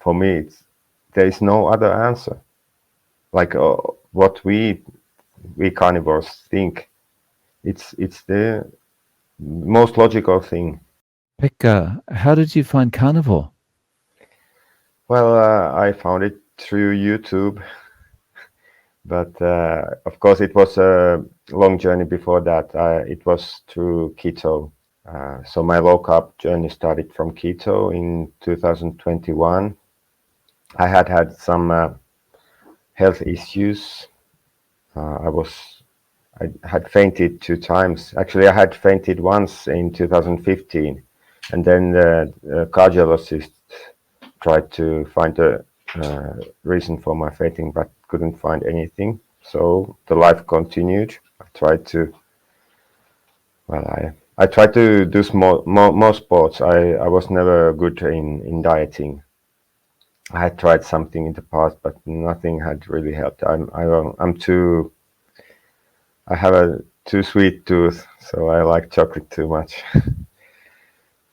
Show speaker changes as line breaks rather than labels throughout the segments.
for me, there is no other answer. Like what we carnivores think, it's the most logical thing.
Pekka, how did you find carnivore?
Well, I found it through YouTube, but of course it was a long journey before that. It was through Keto. So my low carb journey started from Keto in 2021. I had some health issues. I had fainted 2 times. Actually, I had fainted once in 2015, and then the cardiologist tried to find a reason for my fainting, but couldn't find anything. So the life continued. I tried to, well, I tried to do more sports. I was never good in dieting. I had tried something in the past, but nothing had really helped. I have a too sweet tooth, so I like chocolate too much.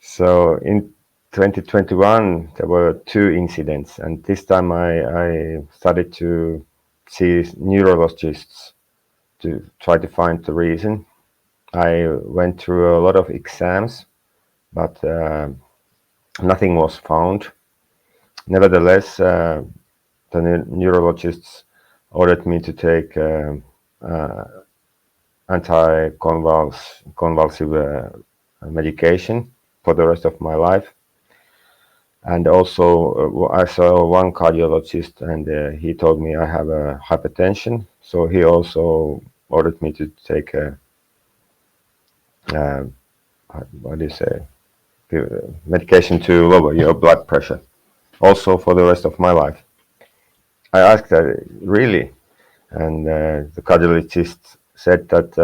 So in 2021, there were 2 incidents, and this time I started to see neurologists to try to find the reason. I went through a lot of exams, but nothing was found. Nevertheless, the neurologists ordered me to take anticonvulsive medication for the rest of my life. And also, I saw one cardiologist, and he told me I have a hypertension. So he also ordered me to take a, uh, what do you say, medication to lower your blood pressure, also for the rest of my life. I asked, really? And the cardiologist said that,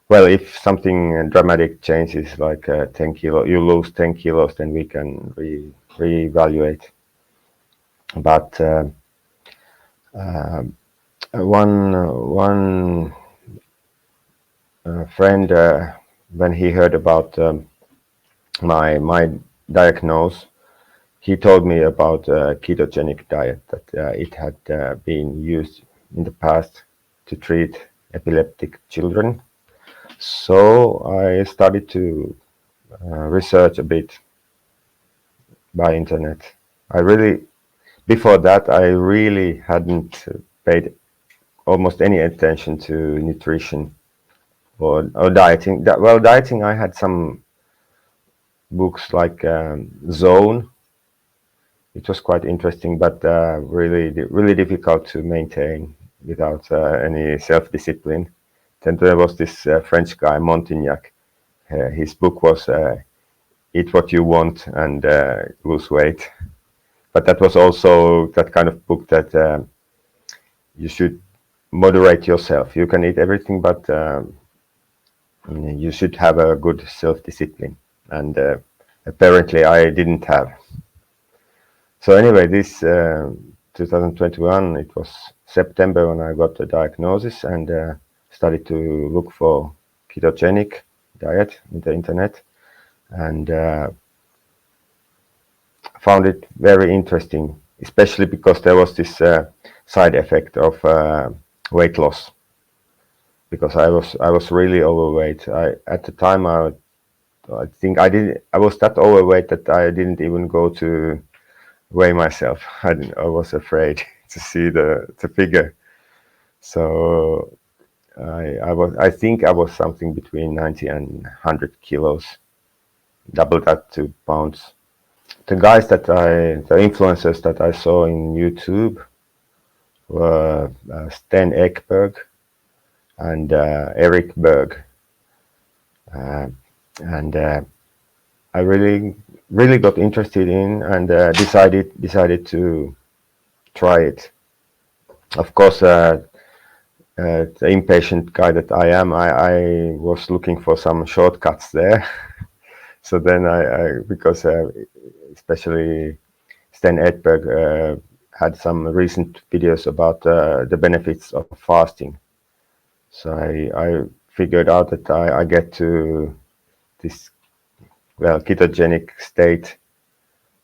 well, if something dramatic changes, like 10 kilo, you lose 10 kilos, then we can reevaluate. But one friend, when he heard about my diagnosis, he told me about a ketogenic diet, that it had been used in the past to treat epileptic children. So I started to research a bit by internet. Before that, I really hadn't paid almost any attention to nutrition or dieting. Well, dieting, I had some books like Zone. It was quite interesting, but really difficult to maintain without any self-discipline. Then there was this French guy, Montignac. His book was Eat What You Want and Lose Weight. But that was also that kind of book that you should moderate yourself. You can eat everything, but you should have a good self-discipline. And apparently I didn't have. So anyway, this 2021, it was September when I got the diagnosis, and started to look for ketogenic diet in the internet, and found it very interesting, especially because there was this side effect of weight loss. Because I was really overweight. At the time I think I was that overweight that I didn't even go to weigh myself. I was afraid to see the figure. So I think I was something between 90 and 100 kilos, double that to pounds. The influencers that I saw in YouTube were Sten Ekberg and Eric Berg, and I really got interested in, and decided to try it. Of course, the impatient guy that I am, I was looking for some shortcuts there. So then because especially Sten Edberg had some recent videos about the benefits of fasting. So I figured out that I get to this, well, ketogenic state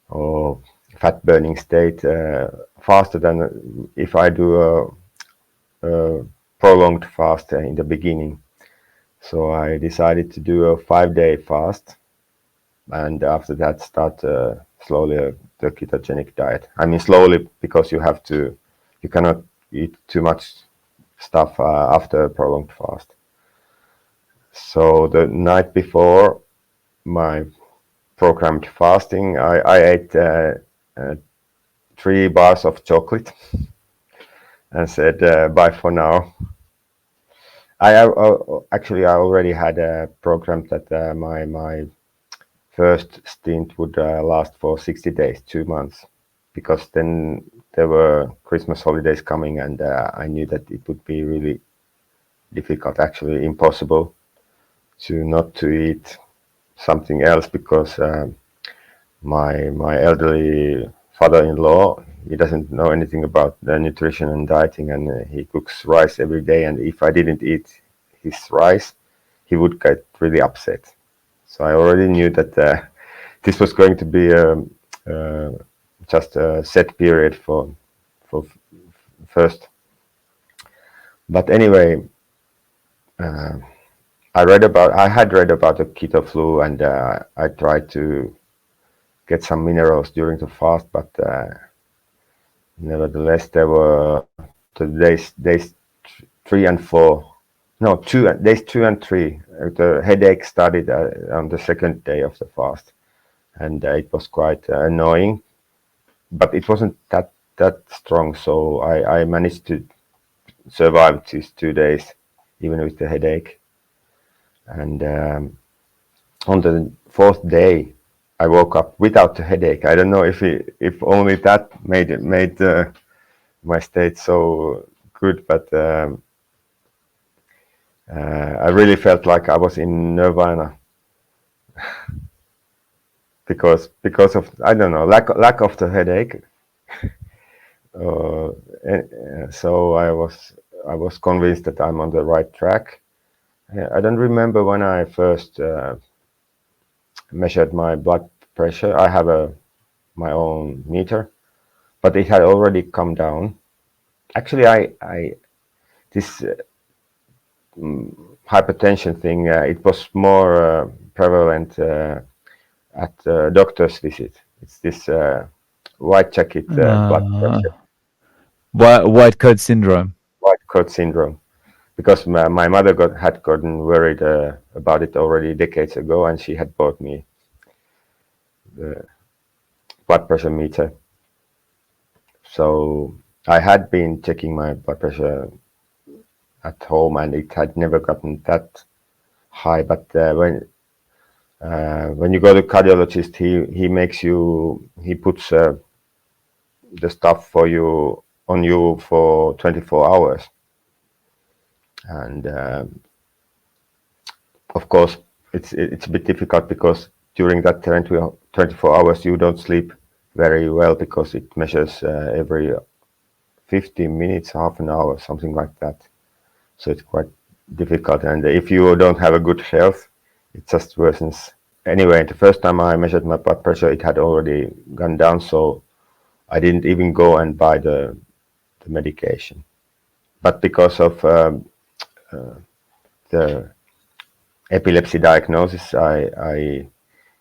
or fat burning state faster than if I do a prolonged fast in the beginning. So I decided to do a 5-day fast, and after that start slowly the ketogenic diet. I mean slowly because you cannot eat too much stuff after a prolonged fast. So the night before my programmed fasting, I ate uh, 3 bars of chocolate and said bye for now. Actually I already had programmed that my first stint would last for 60 days, 2 months, because then there were Christmas holidays coming, and I knew that it would be really difficult, actually impossible, to not to eat something else because my elderly father-in-law, he doesn't know anything about nutrition and dieting, and he cooks rice every day, and if I didn't eat his rice, he would get really upset. So I already knew that this was going to be uh, just a set period for first. But anyway, I had read about the keto flu, and I tried to get some minerals during the fast, but nevertheless there were the days 3 and 4. No, days 2 and 3. The headache started on the second day of the fast, and it was quite annoying. But it wasn't that strong, so I managed to survive these 2 days, even with the headache. And on the fourth day, I woke up without the headache. I don't know if only that made my state so good, but I really felt like I was in nirvana because of, I don't know, lack of the headache. Uh, so I was convinced that I'm on the right track. I don't remember when I first measured my blood pressure. I have my own meter, but it had already come down. Actually, I this hypertension thing, it was more prevalent at doctor's visit. It's this white jacket blood
Uh,
pressure,
white coat syndrome.
white coat syndrome. Because my mother had gotten worried about it already decades ago, and she had bought me the blood pressure meter. So I had been checking my blood pressure at home, and it had never gotten that high. But when you go to cardiologist, he puts the stuff for you on you for 24 hours, and of course it's a bit difficult because during that 24 hours you don't sleep very well because it measures every 15 minutes, half an hour, something like that. So it's quite difficult, and if you don't have a good health, it just worsens. Anyway, the first time I measured my blood pressure, it had already gone down, so I didn't even go and buy the medication. But because of the epilepsy diagnosis, I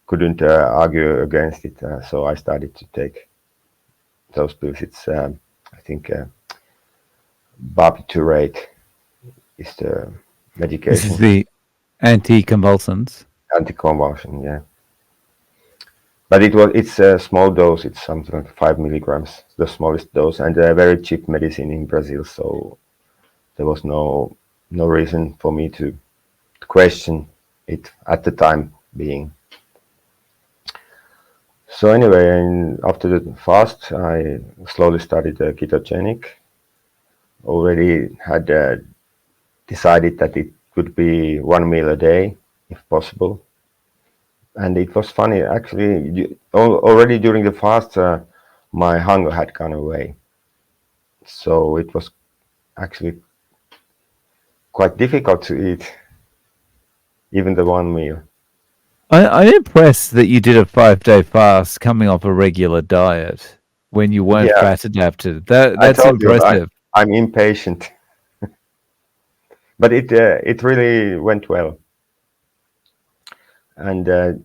couldn't argue against it, so I started to take those pills. It's I think barbiturate is the
This is
medication,
the anticonvulsants.
anticonvulsant, yeah. But it's a small dose. It's something like 5 milligrams, the smallest dose, and a very cheap medicine in Brazil. So there was no reason for me to question it at the time being. So anyway, after the fast, I slowly started ketogenic. Already had decided that it would be 1 meal a day, if possible. And it was funny, actually, already during the fast, my hunger had gone away. So it was actually quite difficult to eat even the 1 meal.
I'm impressed that you did a 5 day fast coming off a regular diet when you weren't
Yeah,
fat adapted. That
I
that's
told you
impressive.
I'm impatient, but it really went well. And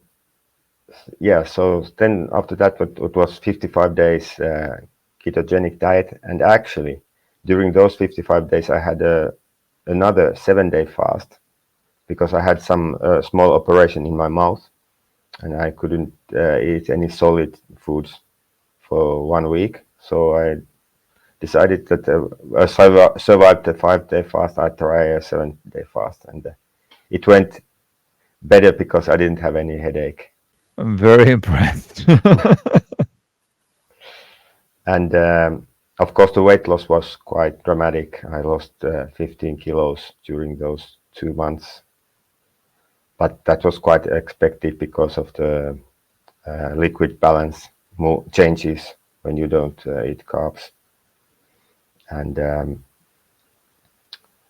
yeah, so then after that, it was 55 days ketogenic diet, and actually during those 55 days, I had another 7 day fast because I had some small operation in my mouth, and I couldn't eat any solid foods for 1 week. So I decided that I survived the 5 day fast. I try a 7 day fast, and it went better because I didn't have any headache.
I'm very impressed.
And of course, the weight loss was quite dramatic. I lost 15 kilos during those 2 months, but that was quite expected because of the liquid balance changes when you don't eat carbs. And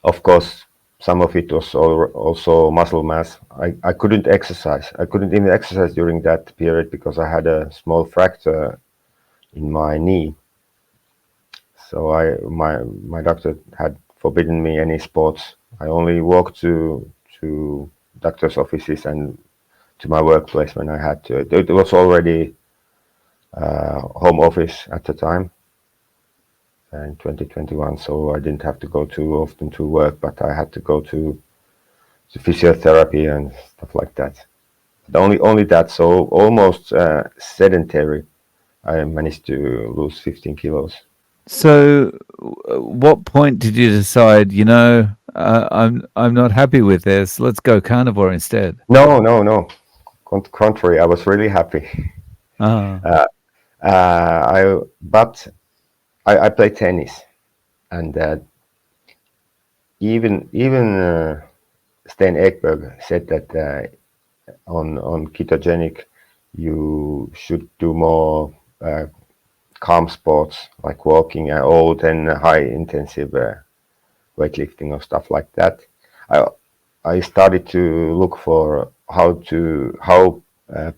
of course, some of it was also muscle mass. I couldn't exercise. I couldn't even exercise during that period because I had a small fracture in my knee. So my doctor had forbidden me any sports. I only walked to doctor's offices and to my workplace when I had to. It was already home office at the time in 2021, so I didn't have to go too often to work, but I had to go to physiotherapy and stuff like that. But only that, so almost sedentary. I managed to lose 15 kilos.
So, what point did you decide? I'm not happy with this. Let's go carnivore instead.
No, no, no. Contrary, I was really happy.
Ah,
I play tennis, and even Sten Ekberg said that on ketogenic you should do more calm sports like walking or than high intensive weightlifting or stuff like that. I I started to look for how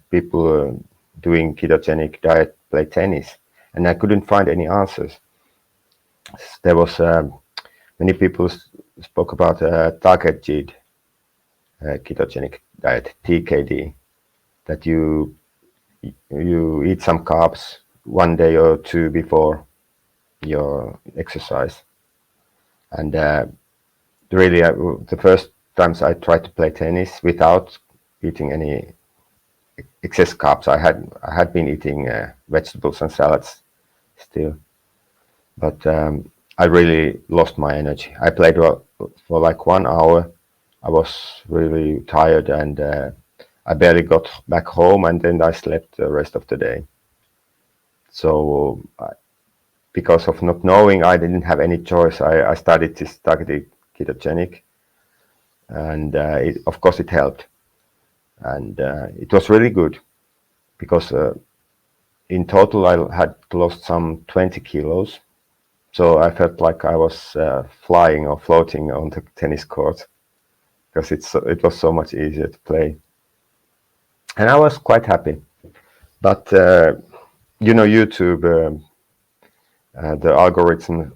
people doing ketogenic diet play tennis, and I couldn't find any answers. There was many people spoke about targeted ketogenic diet (TKD), that you eat some carbs 1 day or two before your exercise, and really the first times I tried to play tennis without eating any excess carbs. I had been eating vegetables and salads still, but I really lost my energy. I played for like 1 hour. I was really tired, and I barely got back home, and then I slept the rest of the day. So because of not knowing, I didn't have any choice. I started this targeted ketogenic, and of course it helped, and it was really good because in total I had lost some 20 kilos. So I felt like I was flying or floating on the tennis court because it was so much easier to play, and I was quite happy. But YouTube, the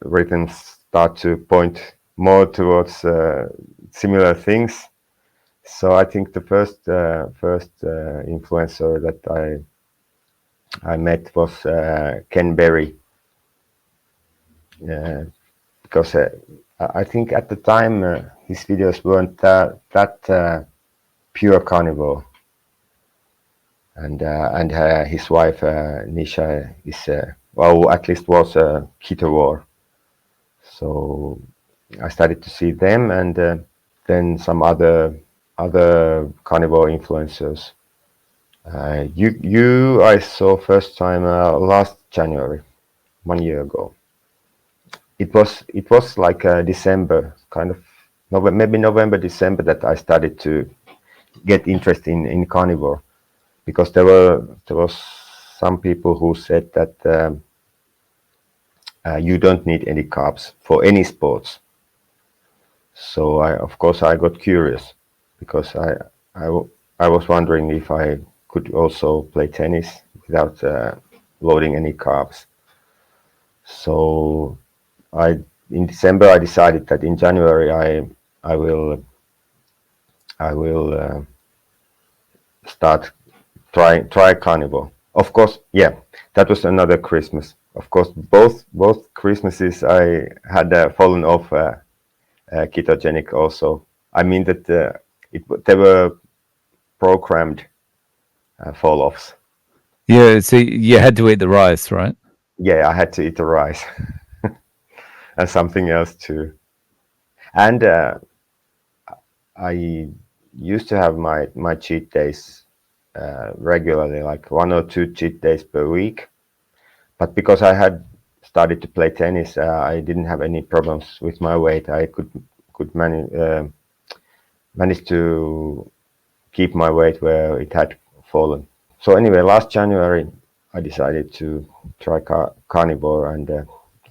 rhythms start to point more towards similar things. So I think the first influencer that I met was Ken Berry, because I think at the time his videos weren't that pure carnivore, and his wife Nisha is well, at least was a keto. So I started to see them, and then some other carnivore influencers. You I saw first time last January, 1 year ago. It was like December, kind of maybe November, December, that I started to get interest in carnivore, because there was some people who said that you don't need any carbs for any sports. So of course I got curious, because I was wondering if I could also play tennis without loading any carbs. So I in December I decided that in January I will I will start try carnivore. Of course, yeah, that was another Christmas. Of course, both Christmases I had fallen off ketogenic also. I mean that they were programmed fall offs.
Yeah, so you had to eat the rice, right?
Yeah, I had to eat the rice and something else too. And I used to have my cheat days regularly, like 1 or 2 cheat days per week. But because I had started to play tennis, I didn't have any problems with my weight. I could manage to keep my weight where it had fallen. So anyway, last January I decided to try carnivore, and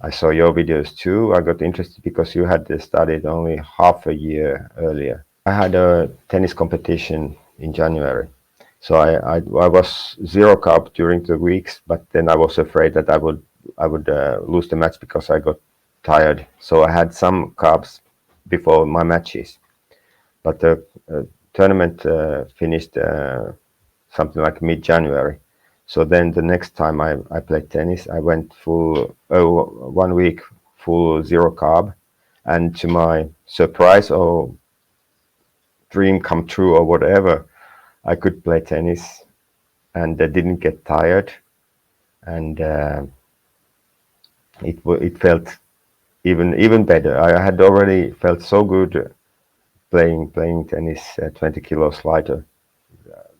I saw your videos too. I got interested because you had started only half a year earlier. I had a tennis competition in January, so I was zero carb during the weeks, but then I was afraid that I would lose the match because I got tired. So I had some carbs before my matches, but the tournament finished something like mid-January. So then the next time I played tennis, I went full 1 week full zero carb, and to my surprise or dream come true or whatever, I could play tennis and I didn't get tired, and it felt even better. I had already felt so good playing tennis 20 kilos lighter.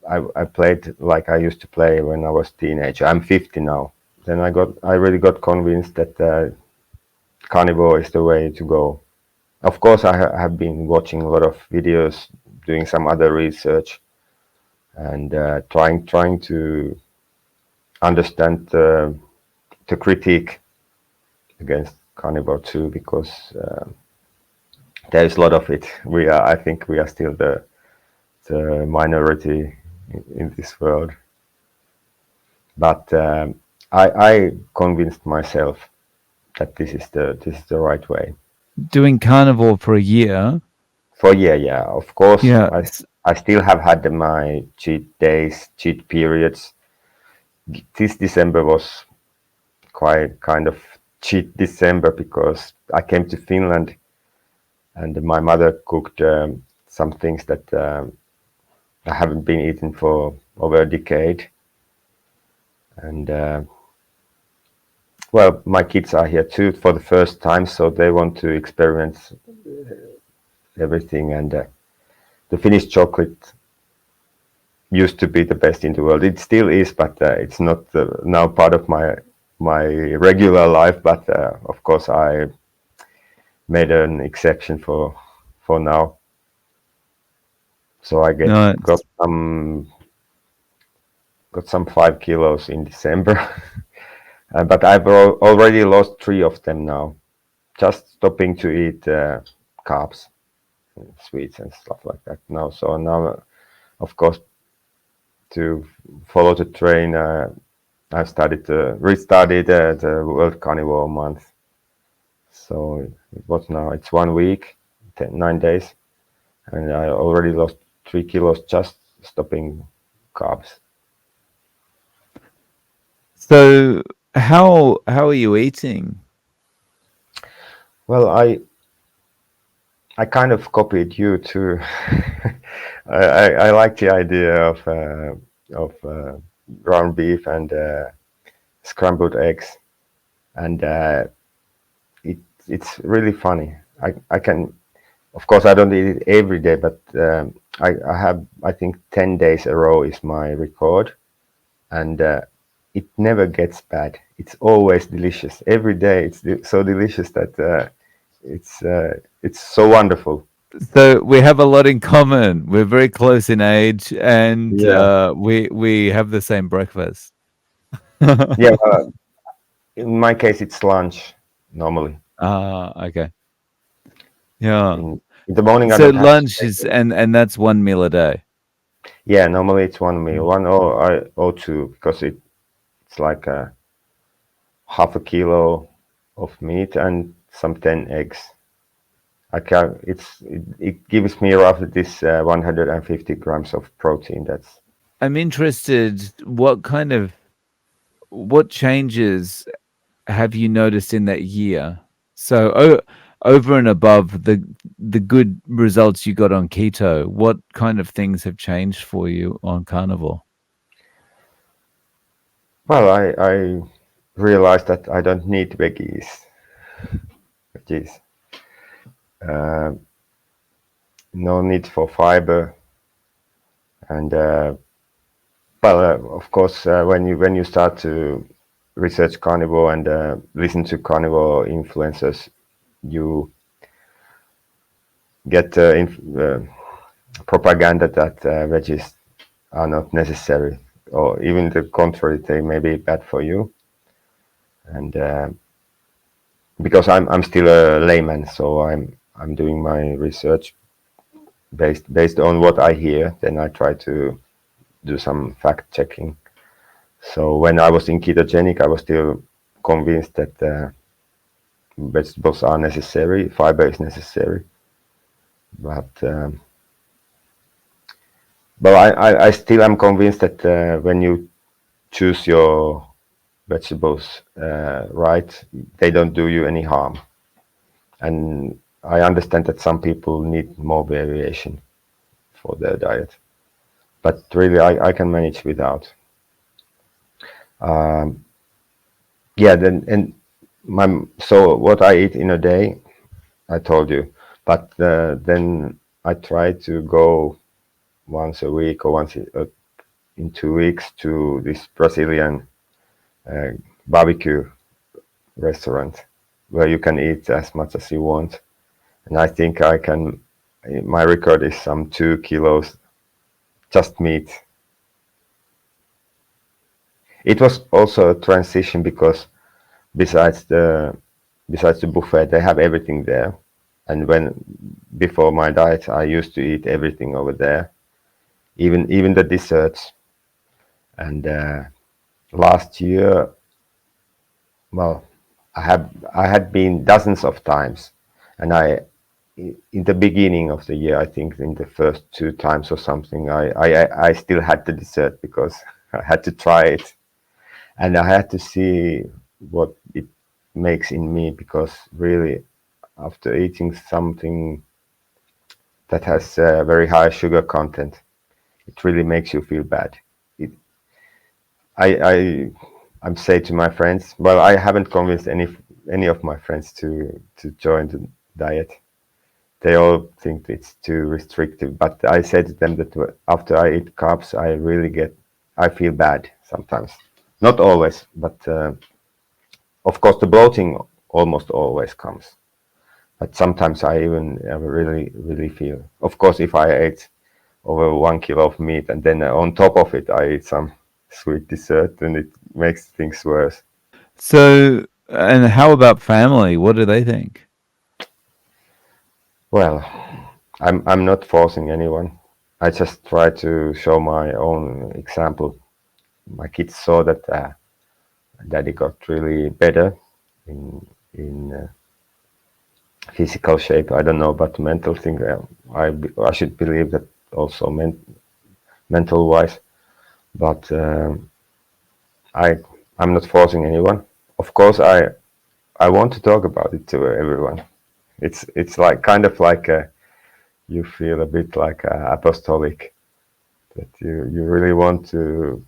I played like I used to play when I was teenager. I'm 50 now. Then I really got convinced that carnivore is the way to go. Of course, I have been watching a lot of videos, doing some other research, and trying to understand the critique against carnivore too, because there is a lot of it. I think we are still the minority in this world. But I convinced myself that this is the right way.
Doing carnivore for a year.
For yeah, of course,
Yeah.
I still have had my cheat days, cheat periods. This December was quite kind of cheat December because I came to Finland and my mother cooked some things that I haven't been eating for over a decade, and well, my kids are here too for the first time, so they want to experience everything. And the Finnish chocolate used to be the best in the world. It still is, but it's not now part of my regular life. But of course, I made an exception for now. So I
No.
got some 5 kilos in December, but I've already lost 3 of them now. Just stopping to eat carbs, sweets, and stuff like that now. So now, of course, to follow the train, I've restarted the World Carnivore Month. So it's 1 week, 9 days, and I already lost 3 kilos just stopping carbs.
So how are you eating?
Well, I kind of copied you too. I like the idea of ground beef and scrambled eggs, and it it's really funny. I can, of course, I don't eat it every day, but I have, I think, 10 days a row is my record, and it never gets bad. It's always delicious. Every day it's so delicious that it's so wonderful.
So we have a lot in common. We're very close in age, and
Yeah,
we have the same breakfast.
yeah. In my case, it's lunch normally.
Ah, okay. Yeah.
In the morning, I
So
don't have to
lunch
take
is
it.
and that's one meal a day.
Yeah, normally it's one meal,
Mm.
one or two, because it's like half a kilo of meat and some 10 eggs. I can it gives me roughly this 150 grams of protein. That's
I'm interested, what changes have you noticed in that year? So over and above the good results you got on keto, what kind of things have changed for you on carnivore?
well, I realized that I don't need veggies. Uh, no need for fiber, and of course, when you start to research carnivore and listen to carnivore influencers, you get propaganda that veggies are not necessary, or even the contrary, they may be bad for you. And because I'm still a layman, so I'm doing my research based on what I hear. Then I try to do some fact checking. So when I was in ketogenic, I was still convinced that vegetables are necessary, fiber is necessary, but I still am convinced that when you choose your vegetables right, they don't do you any harm. And I understand that some people need more variation for their diet, but really I can manage without. Yeah, then and so what I eat in a day, I told you, but then I try to go once a week or in 2 weeks to this Brazilian uh, barbecue restaurant where you can eat as much as you want. And I think I can. My record is some 2 kilos just meat. It was also a transition because besides the besides the buffet, they have everything there. And when before my diet, I used to eat everything over there, even the desserts. And last year, well, I had been dozens of times, and in the beginning of the year, I think in the first 2 times or something, I still had the dessert because I had to try it, and I had to see what it makes in me, because really after eating something that has very high sugar content, it really makes you feel bad. It, I I'm say to my friends, well, I haven't convinced any of my friends to join the diet. They all think it's too restrictive, but I say to them that after I eat carbs, I feel bad sometimes. Not always, but of course the bloating almost always comes. But sometimes I even really feel. Of course, if I ate over 1 kilo of meat and then on top of it I eat some sweet dessert, then it makes things worse.
So, and how about family? What do they think?
Well, I'm not forcing anyone. I just try to show my own example. My kids saw that daddy got really better in physical shape. I don't know about the mental thing. I should believe that also mental wise, but I I'm not forcing anyone. Of course, I want to talk about it to everyone. It's like kind of like you feel a bit like apostolic, that you really want to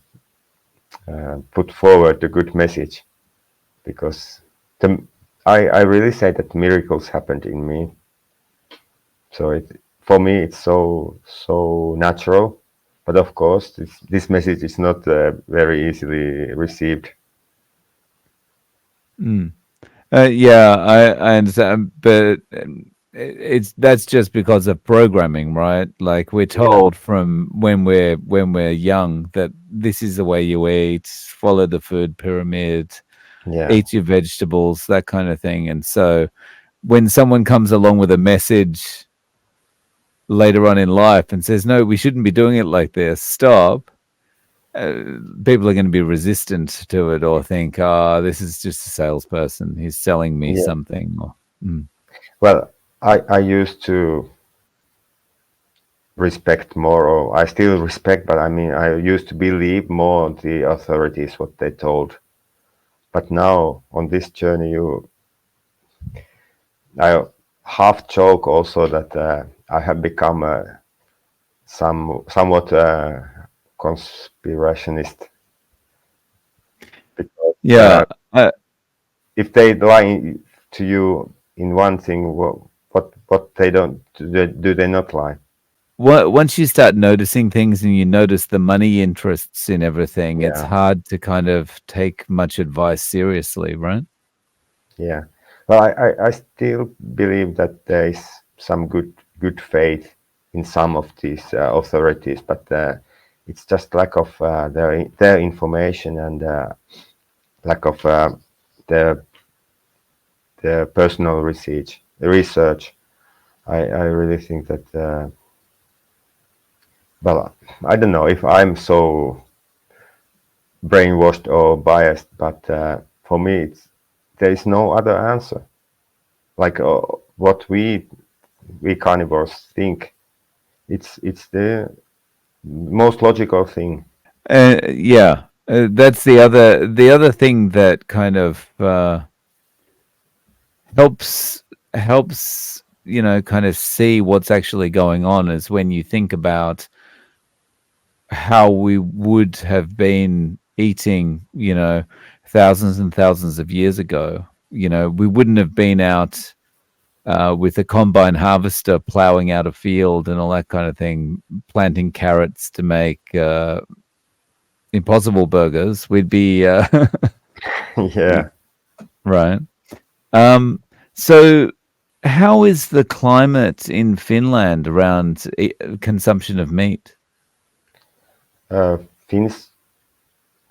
put forward a good message, because the, I really say that miracles happened in me. So it for me it's so natural, but of course this message is not very easily received.
Mm. Yeah, I understand, but it's that's just because of programming, right? Like we're
Yeah,
told from when we're young that this is the way you eat, follow the food pyramid,
yeah,
eat your vegetables, that kind of thing. And so when someone comes along with a message later on in life and says, "No, we shouldn't be doing it like this. Stop." uh, People are going to be resistant to it or think, "Ah, this is just a salesperson. He's selling me
Yeah.
something." Or, mm.
Well, I used to respect more, or I still respect, but I mean, I used to believe more the authorities what they told. But now on this journey, I half joke also that I have become somewhat conspirationist because
Yeah,
if they lie to you in one thing, what they don't do they not lie?
once you start noticing things and you notice the money interests in everything, it's
Yeah,
hard to kind of take much advice seriously, right?
yeah. Well, I still believe that there is some good faith in some of these authorities, but it's just lack of their information and lack of their their personal research. I really think that. Well, I don't know if I'm so brainwashed or biased, but for me, there is no other answer. Like what we carnivores think, it's the most logical thing.
Yeah, that's the other thing that kind of helps kind of see what's actually going on is when you think about how we would have been eating, thousands and thousands of years ago. We wouldn't have been out with a combine harvester plowing out a field and all that kind of thing, planting carrots to make impossible burgers. We'd be
Yeah.
right. Um, so, how is the climate in Finland around consumption of meat?
uh, Finns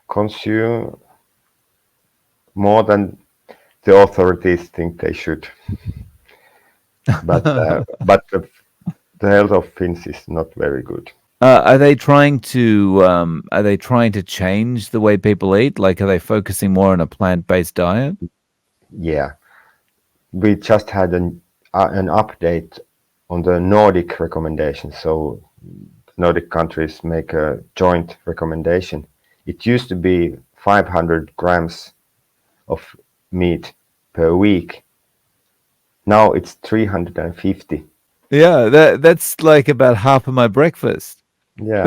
consume more than the authorities think they should, but the health of Finns is not very good.
Are they trying to change the way people eat? Like, are they focusing more on a plant-based diet?
Yeah, we just had an update on the Nordic recommendation. So Nordic countries make a joint recommendation. It used to be 500 grams of meat per week. Now it's 350.
Yeah, that's like about half of my breakfast.
Yeah.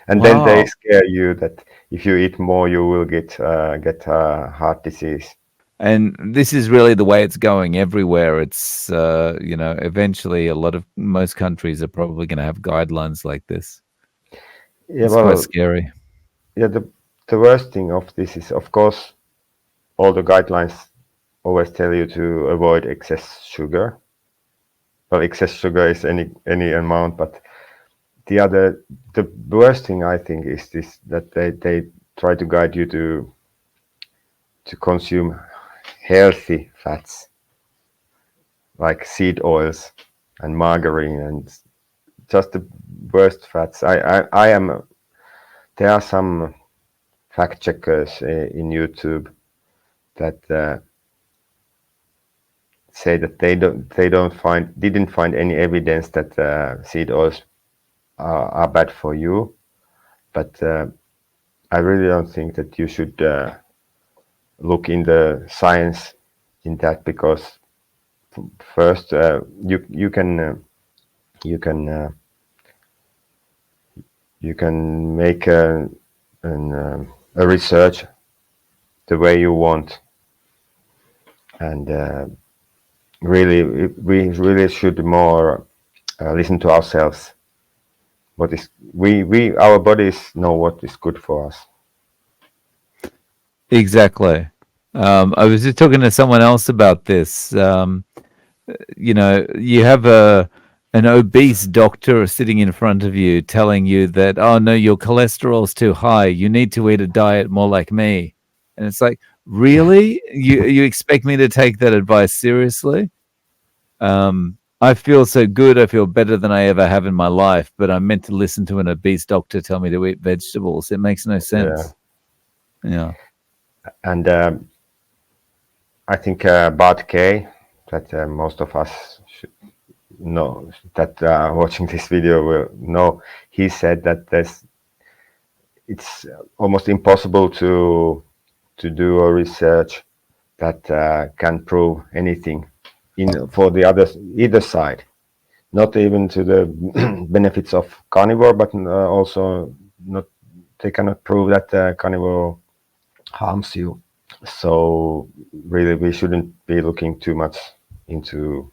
And then they
Wow.
scare you that if you eat more, you will get heart disease.
And this is really the way it's going everywhere. It's eventually most countries are probably going to have guidelines like this.
Yeah,
It's quite
well,
scary.
yeah. The worst thing of this is, of course, all the guidelines always tell you to avoid excess sugar. Well, excess sugar is any amount, but the worst thing I think is this that they try to guide you to consume healthy fats like seed oils and margarine and just the worst fats. I am there are some fact checkers in YouTube that say that they don't find didn't find any evidence that seed oils are bad for you, but I really don't think that you should look in the science in that because first you can you can make a research the way you want, and really we really should more listen to ourselves. What is we our bodies know what is good for us.
Exactly. I was just talking to someone else about this. You have a an obese doctor sitting in front of you telling you that, oh no, your cholesterol's too high. You need to eat a diet more like me. And it's like, really? You expect me to take that advice seriously? I feel so good. I feel better than I ever have in my life, but I'm meant to listen to an obese doctor tell me to eat vegetables. It makes no
Yeah,
sense. Yeah.
and I think Bart K, that most of us should know, that watching this video will know. He said that it's almost impossible to do a research that can prove anything in for the other either side. Not even to the benefits of carnivore, but also not they cannot prove that carnivore harms you. So really, we shouldn't be looking too much into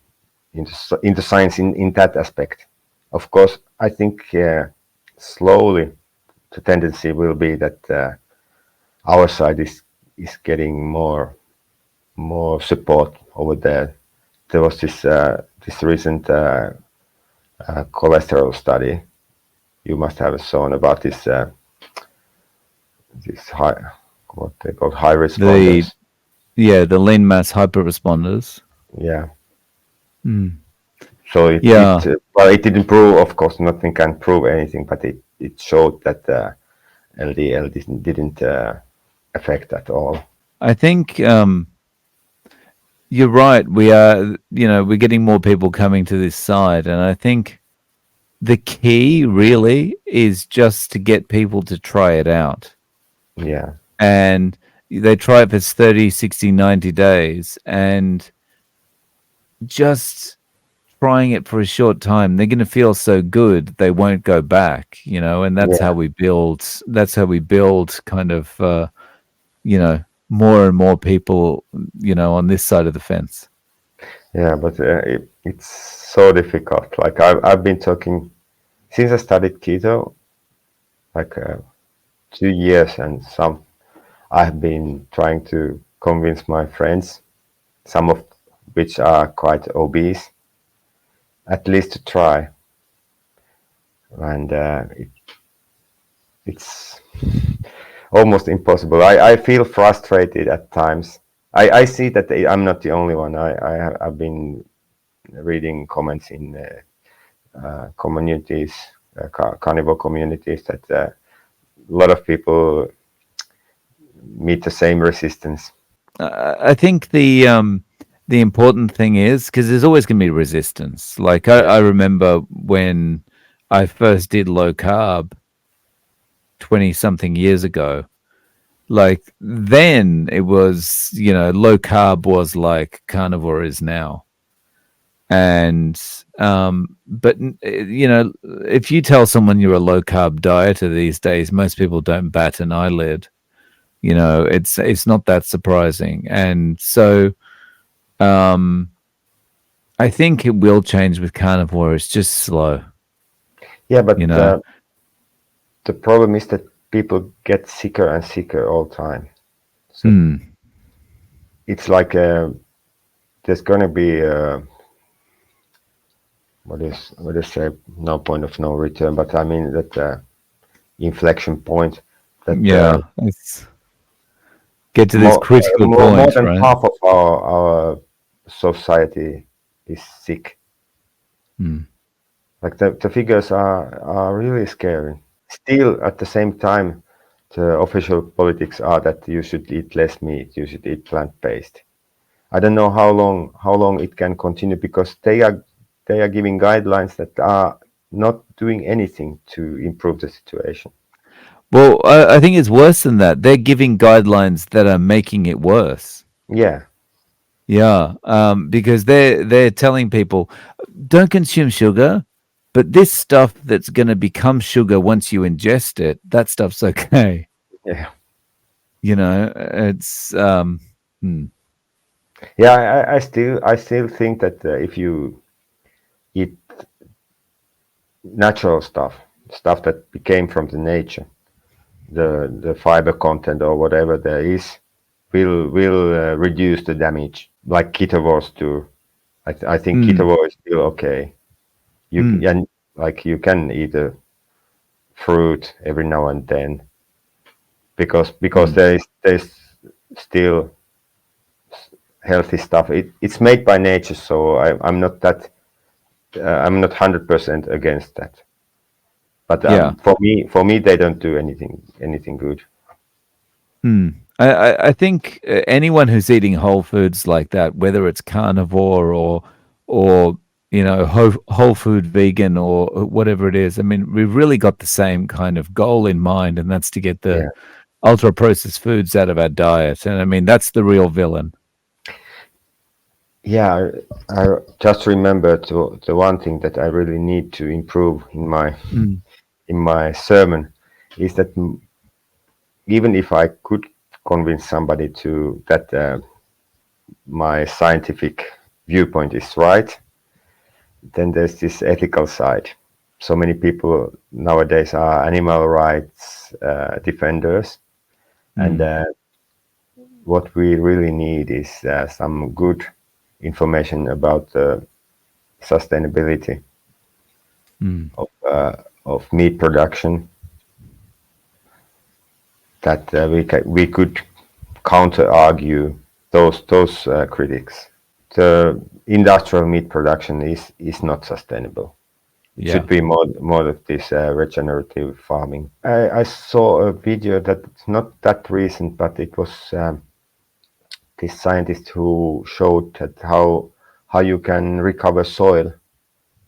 into science in that aspect. Of course, I think slowly the tendency will be that our side is getting more support over there. There was this recent cholesterol study. You must have shown about this high, what they call high
The
responders.
the lean mass hyper responders.
Yeah.
Mm.
So it
Yeah.
well, it didn't prove, of course, nothing can prove anything, but it showed that LDL didn't affect at all.
I think you're right. We are, we're getting more people coming to this side. And I think the key really is just to get people to try it out.
Yeah,
And they try it for 30, 60, 90 days. And just trying it for a short time, they're going to feel so good they won't go back, and
yeah,
that's how we build kind of more and more people, on this side of the fence.
yeah. But it's so difficult. Like I've been talking since I studied keto, like 2 years, and some I've been trying to convince my friends, some of which are quite obese, at least to try. And it's almost impossible. I feel frustrated at times. I see that I'm not the only one. I've been reading comments in communities, carnivore communities, that a lot of people meet the same resistance.
I think the important thing is because there's always going to be resistance. Like
Yeah,
I remember when I first did low carb 20 something years ago. Like then it was, low carb was like carnivore is now. And but if you tell someone you're a low carb dieter these days, most people don't bat an eyelid. It's not that surprising. And so um I think it will change with carnivore. It's just slow,
yeah,
you
but
know.
the problem is that people get sicker and sicker all the time. So
Mm,
it's like there's gonna be what is say no point of no return, but I mean that inflection point that
yeah, it's get to this
more,
critical
more
point,
than
right?
half of our society is sick.
Mm.
Like the figures are really scary. Still, at the same time, the official politics are that you should eat less meat, you should eat plant-based. I don't know how long it can continue, because they are giving guidelines that are not doing anything to improve the situation.
Well, I think it's worse than that. They're giving guidelines that are making it worse.
Yeah,
Yeah, because they're telling people don't consume sugar, but this stuff that's going to become sugar once you ingest it, that stuff's okay.
yeah,
It's hmm,
yeah. I still think that if you eat natural stuff that became from the nature, the fiber content or whatever there is, will reduce the damage, like ketovores do. I think
hmm,
ketovore is still okay.
hmm,
And like you can eat a fruit every now and then, because
hmm.
there's still healthy stuff. It's made by nature, so I'm not that I'm not 100% against that. But
Yeah.
for me, they don't do anything good.
Mm. I think anyone who's eating whole foods like that, whether it's carnivore or whole food vegan or whatever it is, I mean, we've really got the same kind of goal in mind, and that's to get the
Yeah,
ultra processed foods out of our diet. And I mean, that's the real villain.
yeah. I just remember the one thing that I really need to improve
Mm.
in my sermon is that even if I could convince somebody to that my scientific viewpoint is right, then there's this ethical side. So many people nowadays are animal rights defenders, and
Mm.
what we really need is some good information about the sustainability
Mm.
of meat production that we could counter argue those critics. The industrial meat production is not sustainable. It should
Yeah.
be more of this regenerative farming. I saw a video that's not that recent, but it was this scientist who showed that how you can recover soil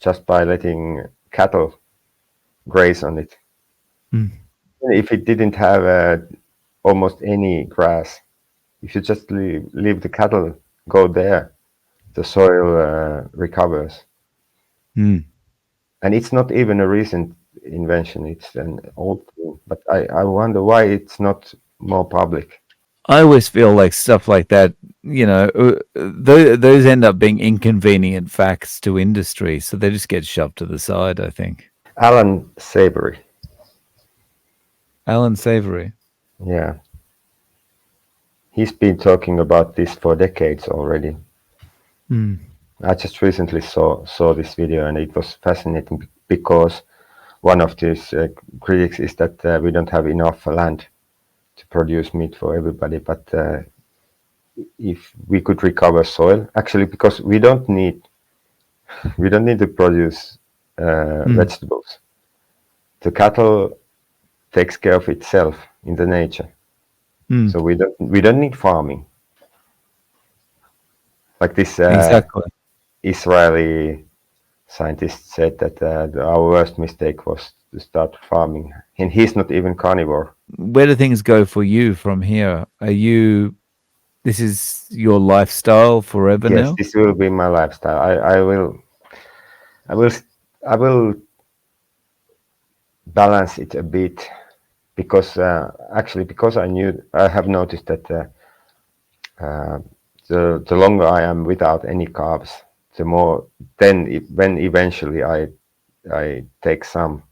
just by letting cattle graze on it.
Mm.
If it didn't have almost any grass, if you just leave the cattle go there, the soil recovers.
Mm.
And it's not even a recent invention; it's an old thing. But I wonder why it's not more public.
I always feel like stuff like that, those end up being inconvenient facts to industry, so they just get shoved to the side, I think.
Alan Savory,
Alan Savory.
yeah, he's been talking about this for decades already.
Mm.
I just recently saw this video, and it was fascinating because one of these critics is that we don't have enough land to produce meat for everybody. But if we could recover soil, actually, because we don't need to produce
Mm.
vegetables. The cattle takes care of itself in the nature,
Mm.
so we don't need farming. Like this
Exactly.
Israeli scientist said that our worst mistake was to start farming, and he's not even carnivore.
Where do things go for you from here? This is your lifestyle forever
Yes,
now?
this will be my lifestyle. I will I will balance it a bit because actually because I have noticed that uh, the longer I am without any carbs, the more then when eventually I take some,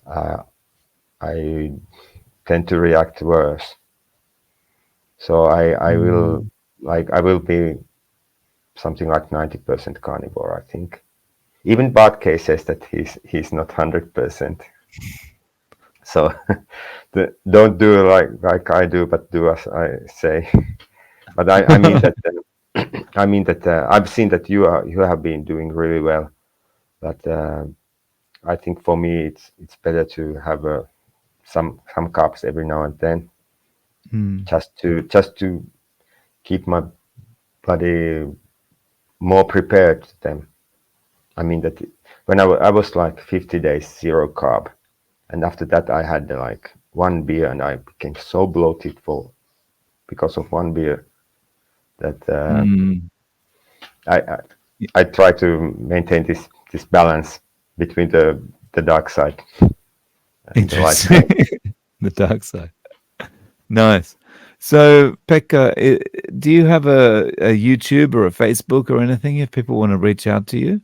I tend to react worse. So
Mm.
I will be something like 90% carnivore, I think. Even Bartkay says that he's not 100%. So don't do like I do, but do as I say. But I mean that I've seen that you have been doing really well. But I think for me it's better to have some carbs every now and then,
Mm.
just to keep my body more prepared to them. I mean that when I was like 50 days zero carb, and after that I had like one beer, and I became so bloated for because of one beer that
Mm.
I, I I try to maintain this balance between the dark side and the light
Interesting.
side.
The dark side. Nice. So, Pekka, do you have a YouTube or a Facebook or anything if people want to reach out to you?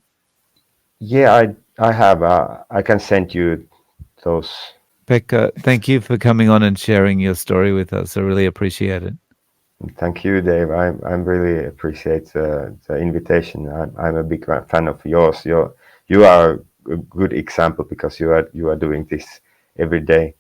Yeah, I have. I can send you those.
Pekka, thank you for coming on and sharing your story with us. I really appreciate it.
Thank you, Dave. I'm really appreciate the invitation. I'm a big fan of yours. You are a good example because you are doing this every day.